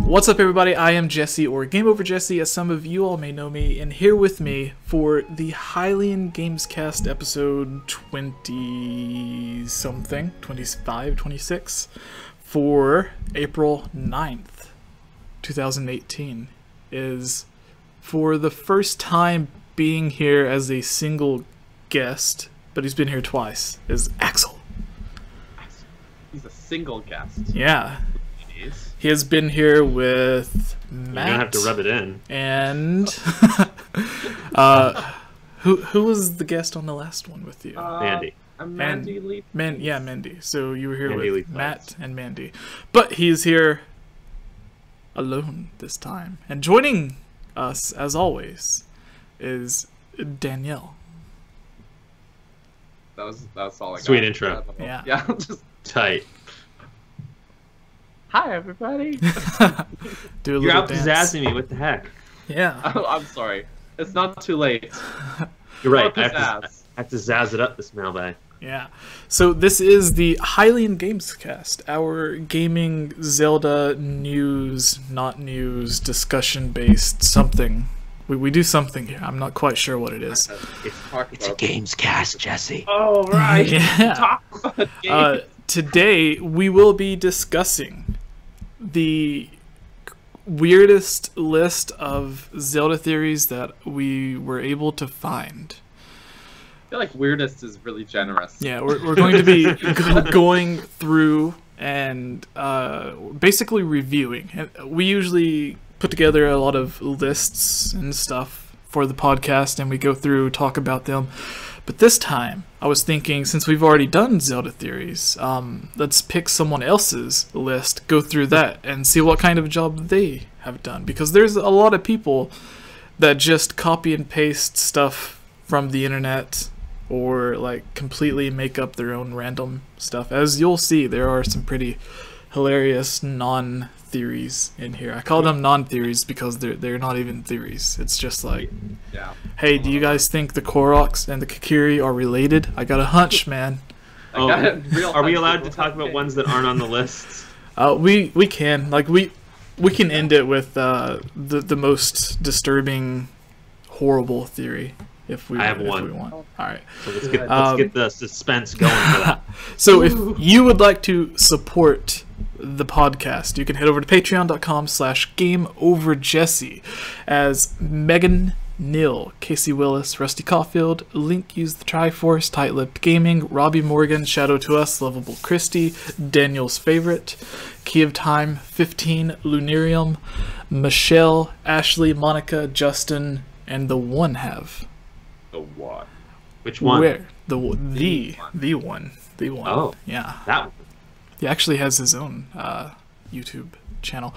What's up, everybody? I am Jesse, or GameOverJesse, as some of you all may know me, and here with me for the Hylian Gamescast episode 20-something, 25, 26, for April 9th, 2018, is for the first time being here as a single guest, but he's been here twice, is Axel. He's a single guest. Yeah. He has been here with Matt. You're gonna have to rub it in. And who was the guest on the last one with you? Mandy. Mandy Lee. Yeah, Mandy. So you were here Mandy with Lee Matt and Mandy. But he's here alone this time. And joining us, as always, is Danielle. That's all I got. Sweet intro. Yeah. Yeah. Just Tight. hi, everybody. Do a You're little out dance. pizzazing me. What the heck? Yeah. Oh, I'm sorry. It's not too late. You're right. More I have pizzazz. to zazz it up this mailbag. Yeah. So this is the Hylian Gamescast, our gaming Zelda news, not news, discussion-based something. We do something here. I'm not quite sure what it is. It's a Gamescast, Jesse. Oh, right. Yeah. Talk about games. Today we will be discussing the weirdest list of Zelda theories that we were able to find. I feel like weirdest is really generous. Yeah, we're going to be going through and basically reviewing. And we usually put together a lot of lists and stuff for the podcast, and we go through, talk about them. But this time, I was thinking, since we've already done Zelda theories, let's pick someone else's list, go through that, and see what kind of job they have done. Because there's a lot of people that just copy and paste stuff from the internet, or like completely make up their own random stuff. As you'll see, there are some pretty hilarious non-theories in here. I call them non-theories because they're not even theories. It's just like, Yeah. hey, do you guys think the Koroks and the Kakiri are related? I got a hunch, man. I got it real Are we high allowed to school. talk about ones that aren't on the list? We can we can end it with the most disturbing, horrible theory if we I have if one. we want. All right. So let's get the suspense going for that. So if you would like to support the podcast, you can head over to patreon.com/GameOverJesse, as Megan, Neil, Casey Willis, Rusty Caulfield, Link Use the Triforce, Tight-Lipped Gaming, Robbie Morgan, Shadow to Us, Lovable Christie, Daniel's Favorite, Key of Time, 15, Lunarium, Michelle, Ashley, Monica, Justin, and the One Have. The what? Which one? Where? The one. Oh. Yeah. That one. He actually has his own YouTube channel.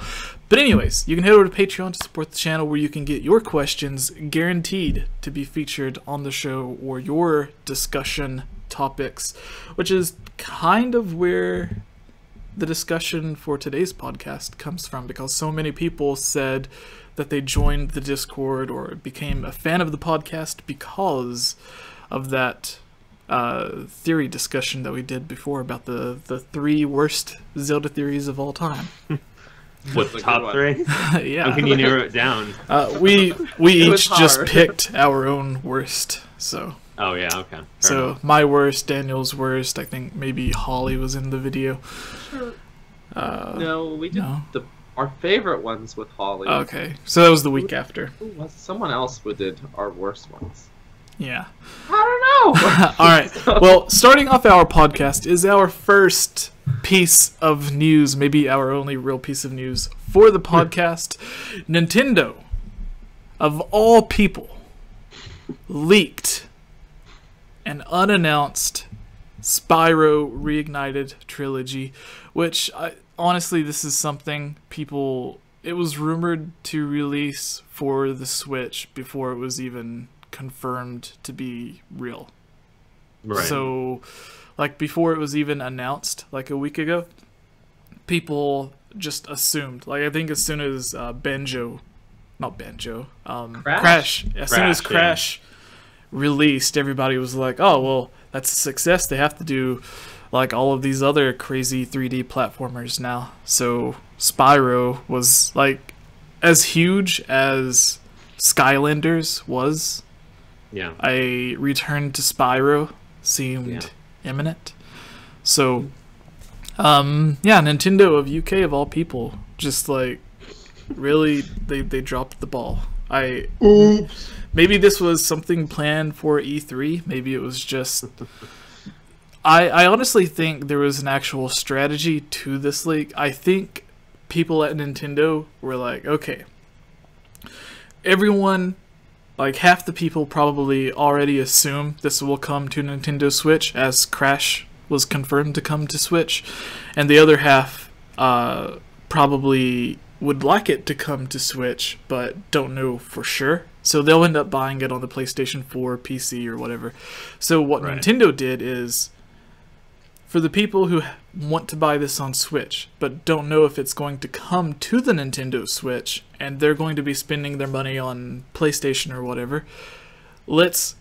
But anyways, you can head over to Patreon to support the channel, where you can get your questions guaranteed to be featured on the show, or your discussion topics, which is kind of where the discussion for today's podcast comes from, because so many people said that they joined the Discord or became a fan of the podcast because of that theory discussion that we did before about the three worst Zelda theories of all time. What, That's a good top one. three? Yeah. How can you narrow it down? We was each just hard. picked our own worst. So Oh, yeah, okay. Fair so enough. my worst, Daniel's worst. I think maybe Holly was in the video. Sure. No, we did no. our favorite ones with Holly. Okay, so that was the week after. Who was someone else who did our worst ones? Yeah. I don't know. All right. Well, starting off our podcast is our first piece of news, maybe our only real piece of news for the podcast. Nintendo, of all people, leaked an unannounced Spyro Reignited Trilogy, which honestly, this is something it was rumored to release for the Switch before it was even confirmed to be real. Right. So, like, before it was even announced, like a week ago, people just assumed. Like, I think as soon as Crash, as soon as Crash released, everybody was like, oh, well, that's a success. They have to do like all of these other crazy 3D platformers now. So Spyro was like as huge as Skylanders was. Yeah. A return to Spyro seemed imminent. So, Nintendo of UK of all people, just like really they dropped the ball. Maybe this was something planned for E3. Maybe it was just. I honestly think there was an actual strategy to this leak. I think people at Nintendo were like, okay, everyone, like half the people probably already assume this will come to Nintendo Switch, as Crash was confirmed to come to Switch, and the other half probably would like it to come to Switch, but don't know for sure. So they'll end up buying it on the PlayStation 4, PC, or whatever. So what Nintendo did is, for the people who want to buy this on Switch, but don't know if it's going to come to the Nintendo Switch, and they're going to be spending their money on PlayStation or whatever, let's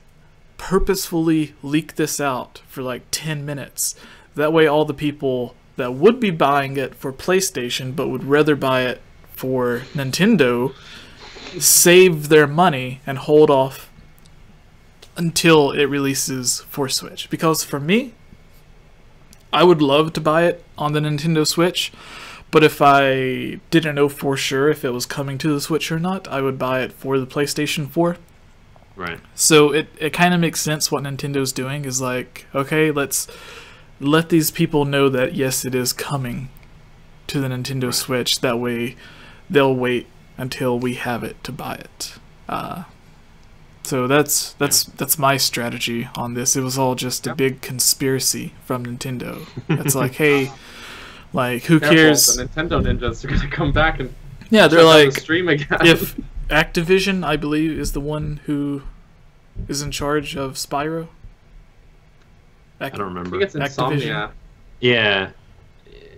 purposefully leak this out for like 10 minutes. That way all the people that would be buying it for PlayStation, but would rather buy it for Nintendo, save their money and hold off until it releases for Switch. Because for me, I would love to buy it on the Nintendo Switch, but if I didn't know for sure if it was coming to the Switch or not, I would buy it for the PlayStation 4. Right. So it kind of makes sense what Nintendo's doing, is like, okay, let's let these people know that yes, it is coming to the Nintendo Switch. That way they'll wait until we have it to buy it. So that's my strategy on this. It was all just a big conspiracy from Nintendo. It's like, hey, like who cares? The Nintendo ninjas are gonna come back and they're like, the stream again. If Activision, I believe, is the one who is in charge of Spyro. I don't remember. I think it's Insomnia. Yeah.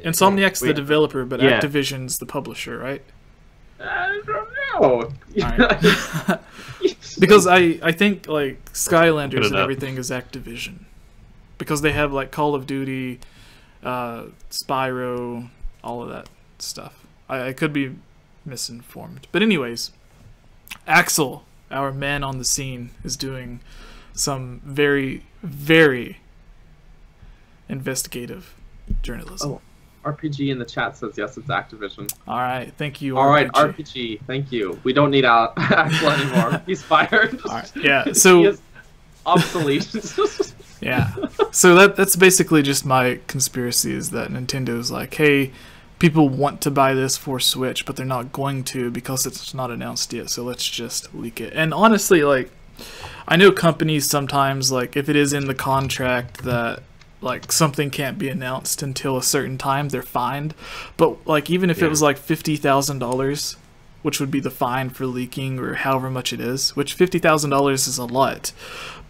Insomniac's the developer, but Activision's the publisher, right? I don't know. Right. Because I think like Skylanders and everything is Activision, because they have like Call of Duty, Spyro, all of that stuff. I could be misinformed, but anyways, Axel, our man on the scene, is doing some very, very investigative journalism. Oh. RPG in the chat says yes, it's Activision. All right, thank you. All right, RPG, thank you. We don't need Axel anymore. He's fired. All right, yeah. So he is obsolete. Yeah. So that's basically just my conspiracy, is that Nintendo's like, hey, people want to buy this for Switch, but they're not going to because it's not announced yet. So let's just leak it. And honestly, like, I know companies sometimes, like, if it is in the contract that like something can't be announced until a certain time, they're fined. But like, even if it was like $50,000, which would be the fine for leaking, or however much it is, which $50,000 is a lot,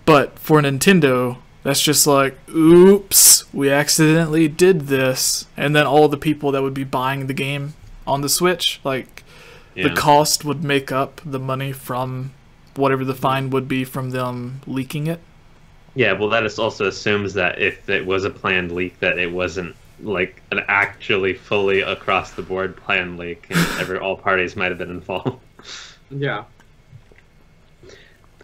but for Nintendo, that's just like, oops, we accidentally did this, and then all the people that would be buying the game on the Switch, like, the cost would make up the money from whatever the fine would be from them leaking it. Yeah, well, that also assumes that if it was a planned leak, that it wasn't like an actually fully across the board planned leak, and all parties might have been involved. Yeah.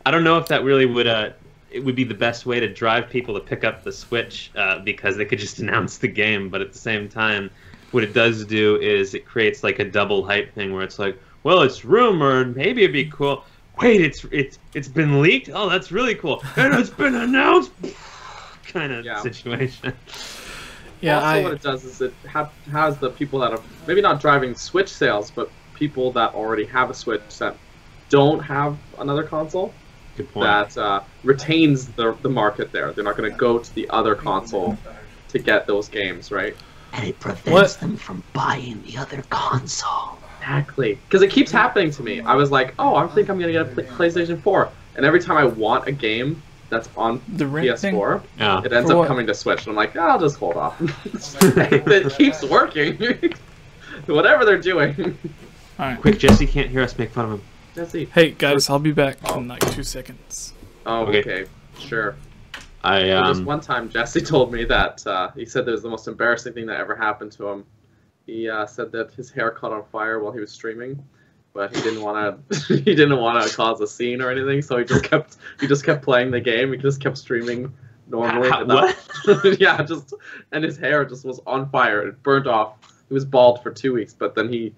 I don't know if that really would it would be the best way to drive people to pick up the Switch, because they could just announce the game. But at the same time, what it does do is it creates like a double hype thing where it's like, well, it's rumored, maybe it'd be cool. Wait, it's been leaked? Oh, that's really cool. And it's been announced? Kind of situation. Yeah. Also, what it does is it has the people that are maybe not driving Switch sales, but people that already have a Switch that don't have another console. Good point. That retains the market there. They're not going to go to the other console to get those games, right? And it prevents them from buying the other console. Exactly. Because it keeps happening to me. I was like, oh, I think I'm going to get a PlayStation 4. And every time I want a game that's on the PS4, it ends up coming to Switch. And I'm like, I'll just hold off. It keeps working. Whatever they're doing. All right. Quick, Jesse can't hear us make fun of him. Jesse. Hey, guys, I'll be back in like 2 seconds. Oh, okay. Sure. This one time, Jesse told me that he said that was the most embarrassing thing that ever happened to him. He said that his hair caught on fire while he was streaming, but he didn't want to cause a scene or anything, so he just kept playing the game. He just kept streaming normally. What? Yeah, and his hair just was on fire. It burnt off. He was bald for 2 weeks, but then he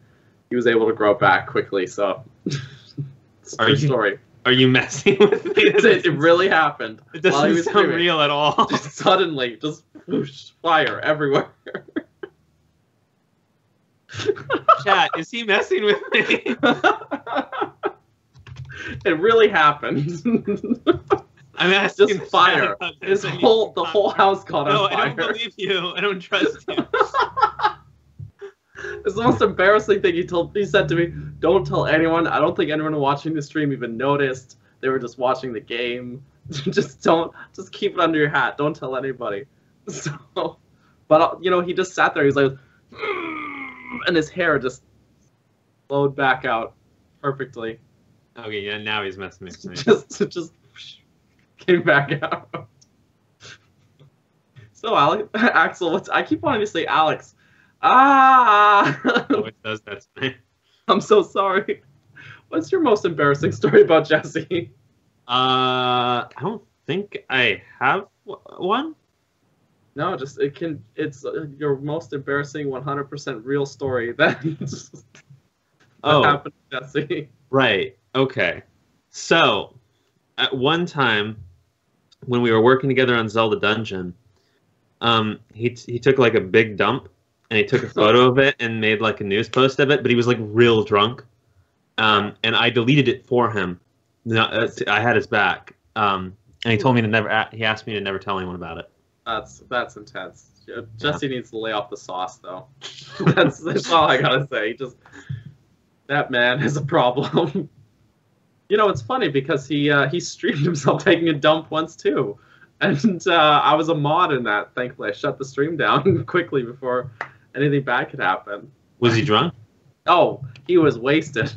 was able to grow back quickly. So, it's a true story. Are you messing with me? It really happened. It doesn't sound real at all. Just suddenly, just whoosh, fire everywhere. Chat, is he messing with me? It really happened. I'm asking. Just fire. The whole house caught on fire. No, I don't believe you. I don't trust you. It's the most embarrassing thing he said to me. Don't tell anyone. I don't think anyone watching the stream even noticed. They were just watching the game. Just keep it under your hat. Don't tell anybody. So, but he just sat there. He's like, and his hair just flowed back out perfectly. Okay, yeah, now he's messing with me. Just came back out. So, Axel, I keep wanting to say Alex. Oh, it does that to me. I'm so sorry. What's your most embarrassing story about Jesse? I don't think I have one. No, it's your most embarrassing 100% real story that happened to Jesse. Right. Okay. So, at one time, when we were working together on Zelda Dungeon, he took like a big dump, and he took a photo of it and made like a news post of it, but he was like real drunk. And I deleted it for him. No, I had his back. And he told me he asked me to never tell anyone about it. That's intense. Jesse needs to lay off the sauce, though. That's all I gotta say. That man has a problem. It's funny because he streamed himself taking a dump once too, and I was a mod in that. Thankfully, I shut the stream down quickly before anything bad could happen. Was he drunk? Oh, he was wasted.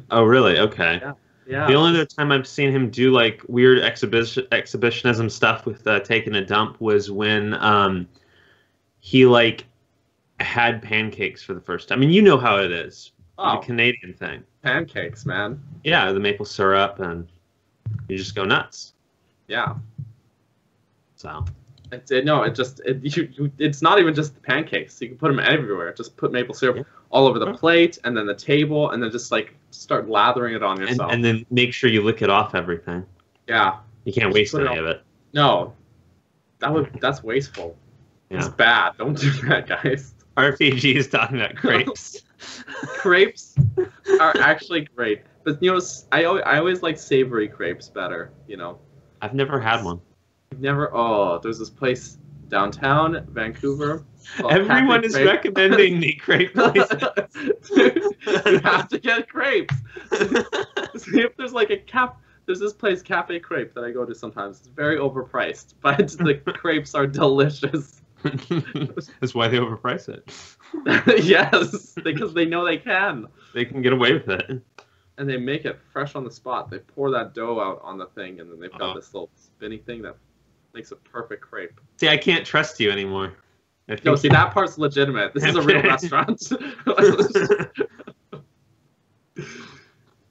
Oh, really? Okay. Yeah. The only other time I've seen him do like weird exhibitionism stuff with taking a dump was when he like had pancakes for the first time. I mean, you know how it is. The Canadian thing. Pancakes, man. Yeah, the maple syrup, and you just go nuts. Yeah. So. It's not even just the pancakes. You can put them everywhere. Just put maple syrup all over the plate, and then the table, and then just like start lathering it on yourself. And then make sure you lick it off everything. Yeah. You can't waste any of it. No. That's wasteful. Yeah. It's bad. Don't do that, guys. RPG is talking about crepes. Crepes are actually great, but I always like savory crepes better. I've never had one. There's this place downtown Vancouver. Everyone is recommending the crepe places. You have to get crepes. See if there's like there's this place, Cafe Crepe, that I go to sometimes. It's very overpriced, but the crepes are delicious. That's why they overprice it. Yes, because they know they can. They can get away with it. And they make it fresh on the spot. They pour that dough out on the thing, and then they've got this little spinny thing that makes a perfect crepe. See, I can't trust you anymore. See, that part's legitimate. This is a real restaurant.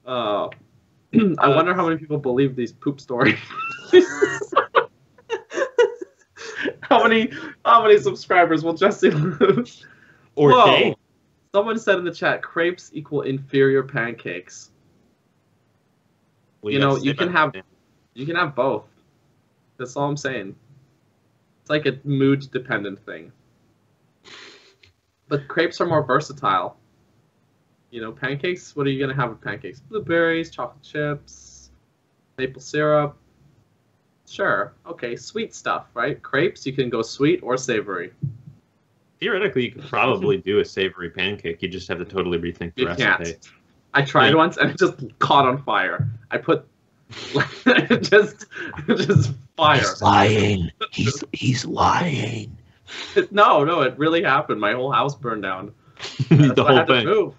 I wonder how many people believe these poop stories. How many subscribers will Jesse lose? Or Dave? Someone said in the chat, crepes equal inferior pancakes. You can have both. That's all I'm saying. It's like a mood-dependent thing. But crepes are more versatile. Pancakes, what are you going to have with pancakes? Blueberries, chocolate chips, maple syrup. Sure. Okay, sweet stuff, right? Crepes, you can go sweet or savory. Theoretically, you could probably do a savory pancake. You just have to totally rethink the recipe. Can't. I tried once and it just caught on fire. I put just fire. He's lying. He's lying. No, it really happened. My whole house burned down. The whole thing. Move.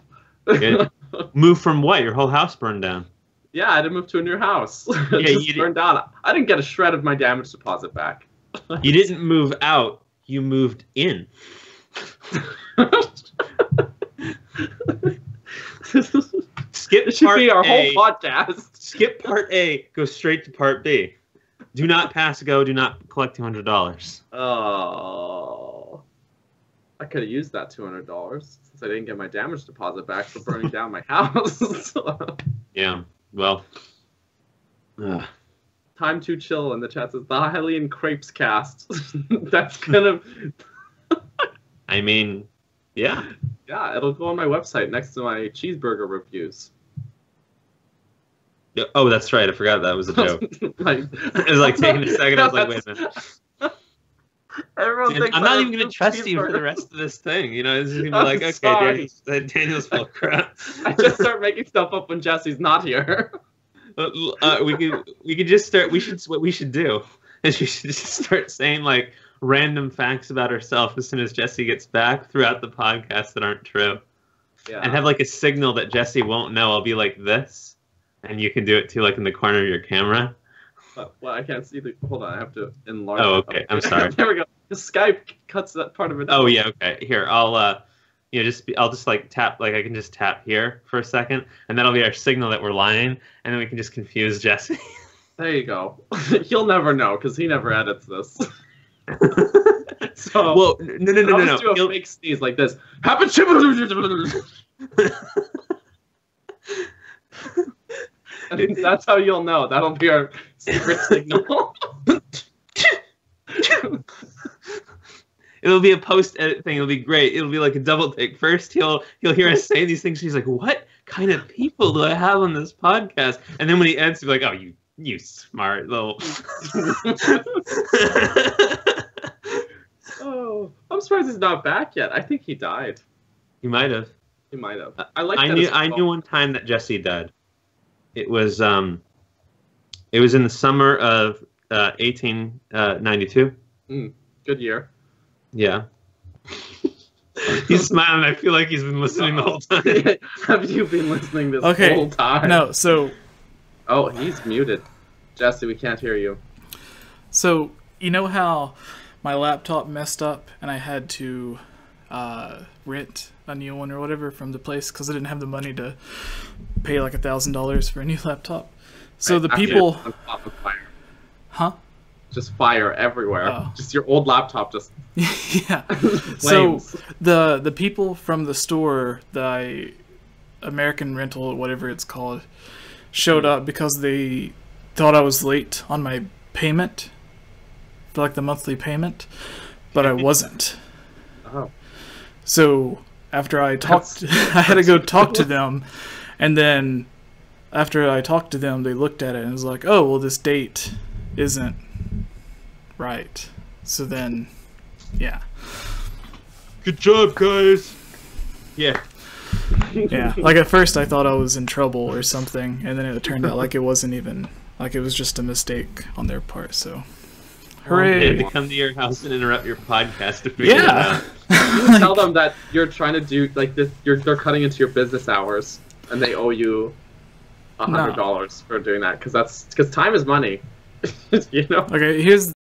Move from what? Your whole house burned down. Yeah, I had to move to a new house. It burned down. I didn't get a shred of my damage deposit back. You didn't move out. You moved in. should be our whole podcast. Skip part A, go straight to part B. Do not pass go, do not collect $200. Oh. I could have used that $200 since I didn't get my damage deposit back for burning down my house. Yeah, well. Time to chill in the chat says the Hylian Crepes cast. That's gonna. I mean, yeah. Yeah, it'll go on my website next to my cheeseburger reviews. Yeah, oh, that's right. I forgot that was a joke. It was like taking a second. I was like, wait a minute. I'm not even going to trust you for the rest of this thing. You know, it's just going to be like, okay, Daniel's full of crap. I just start making stuff up when Jesse's not here. We could just start. What we should do is we should just start saying like random facts about ourselves as soon as Jesse gets back throughout the podcast that aren't true. Yeah. And have like a signal that Jesse won't know. I'll be like this, and you can do it too, like in the corner of your camera. Well, I can't see the. Hold on, I have to enlarge. Oh, okay. I'm sorry. There we go. The Skype cuts that part of it. Oh yeah, okay. Here, I'll I'll just like tap, like I can just tap here for a second, and that'll be our signal that we're lying, and then we can just confuse Jesse. There you go. He'll never know because he never edits this. So well, no. I'll do a fake sneeze like this. And that's how you'll know. That'll be our secret signal. It'll be a post-edit thing. It'll be great. It'll be like a double take. First, he'll hear us say these things. He's like, "What kind of people do I have on this podcast?" And then when he ends, he'll be like, "Oh, you smart little." Oh, I'm surprised he's not back yet. I think he died. He might have. He might have. I knew one time that Jesse died. It was in the summer of 1892. Good year. Yeah. He's smiling. I feel like he's been listening the whole time. Have you been listening this whole time? No, so... Oh, he's muted. Jesse, we can't hear you. So, you know how my laptop messed up and I had to rent a new one or whatever from the place because I didn't have the money to pay like $1,000 for a new laptop? So the people... Huh? Just fire everywhere. Oh. Just your old laptop just... Yeah. So the people from the store, the American Rental or whatever it's called, showed up because they thought I was late on my payment, for like the monthly payment, but I wasn't. Oh. So after I talked, I had to go talk to them, and then after I talked to them, they looked at it and was like, "Oh, well, this date isn't right." So then, yeah. Good job, guys. Yeah. Yeah. Like at first, I thought I was in trouble or something, and then it turned out like it wasn't even. Like it was just a mistake on their part. So, hooray! They come to your house and interrupt your podcast to figure it out. You tell them that you're trying to do like this. They're cutting into your business hours, and they owe you $100 for doing that because time is money. You know. Okay. Here's